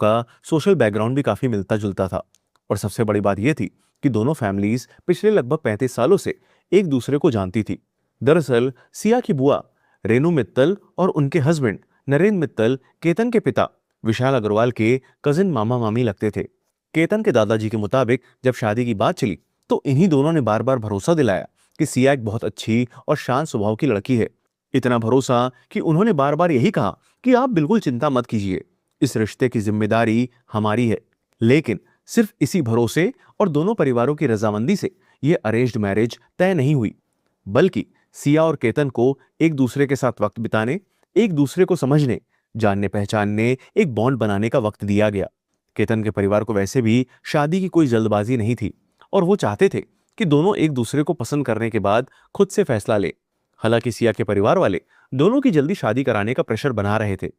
का social background भी काफी मिलता जुलता था। और सबसे बड़ी बात यह थी कि दोनों फैमिलीज पिछले लगभग 35 सालों से एक दूसरे को जानती थी। दरअसल सिया की बुआ रेनू मित्तल और उनके हस्बैंड नरेंद्र मित्तल केतन के पिता विशाल अग्रवाल के कजिन मामा मामी लगते थे। केतन के दादाजी के मुताबिक जब शादी की बात चली तो इन्हीं दोनों ने बार बार भरोसा दिलाया कि सिया एक बहुत अच्छी और शांत स्वभाव की लड़की है। इतना भरोसा कि उन्होंने बार बार यही कहा कि आप बिल्कुल चिंता मत कीजिए, इस रिश्ते की जिम्मेदारी हमारी है। लेकिन सिर्फ इसी भरोसे और दोनों परिवारों की रजामंदी से यह अरेंज्ड मैरिज तय नहीं हुई, बल्कि सिया और केतन को एक दूसरे के साथ वक्त बिताने, एक दूसरे को समझने, जानने पहचानने, एक बॉन्ड बनाने का वक्त दिया गया। केतन के परिवार को वैसे भी शादी की कोई जल्दबाजी नहीं थी और वो चाहते थे कि दोनों एक दूसरे को पसंद करने के बाद खुद से फैसला ले। हालांकि सिया के परिवार वाले दोनों की जल्दी शादी कराने का प्रेशर बना रहे थे।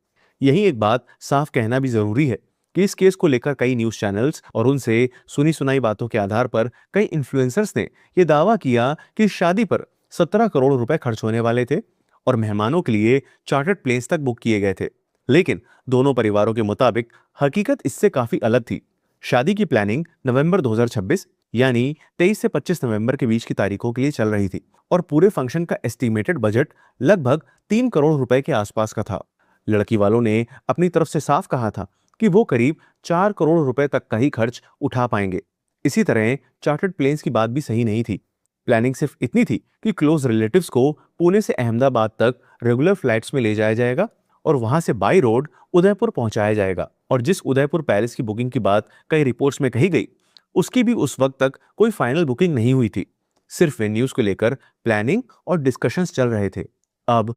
यही एक बात साफ कहना भी जरूरी है कि इस केस को लेकर कई न्यूज चैनल्स और उनसे सुनी सुनाई बातों के आधार पर कई इन्फ्लुएंसर्स ने यह दावा किया कि इस शादी पर 17 करोड़ रुपए खर्च होने वाले थे और मेहमानों के लिए चार्टर्ड प्लेन्स तक बुक किए गए थे। लेकिन दोनों परिवारों के मुताबिक हकीकत इससे काफी अलग थी। शादी की प्लानिंग नवंबर 2026 यानी 23 से 25 नवंबर के बीच की तारीखों के लिए चल रही थी और पूरे फंक्शन का एस्टिमेटेड बजट लगभग 3 करोड़ रुपए के आसपास का था। लड़की वालों ने अपनी तरफ से साफ कहा था कि वो करीब 4 करोड़ रुपए तक का ही खर्च उठा पाएंगे। इसी तरह चार्टर्ड प्लेन्स की बात भी सही नहीं थी। प्लानिंग सिर्फ इतनी थी कि क्लोज रिलेटिव्स को पुणे से अहमदाबाद तक रेगुलर फ्लाइट्स में ले जाया जाएगा और वहां से बाई रोड उदयपुर पहुंचाया जाएगा। और जिस उदयपुर पैलेस की बुकिंग की बात कई रिपोर्ट्स में कही गई, उसकी भी उस वक्त तक कोई फाइनल बुकिंग नहीं हुई थी। सिर्फ वेन्यूज को लेकर प्लानिंग और डिस्कशंस चल रहे थे। अब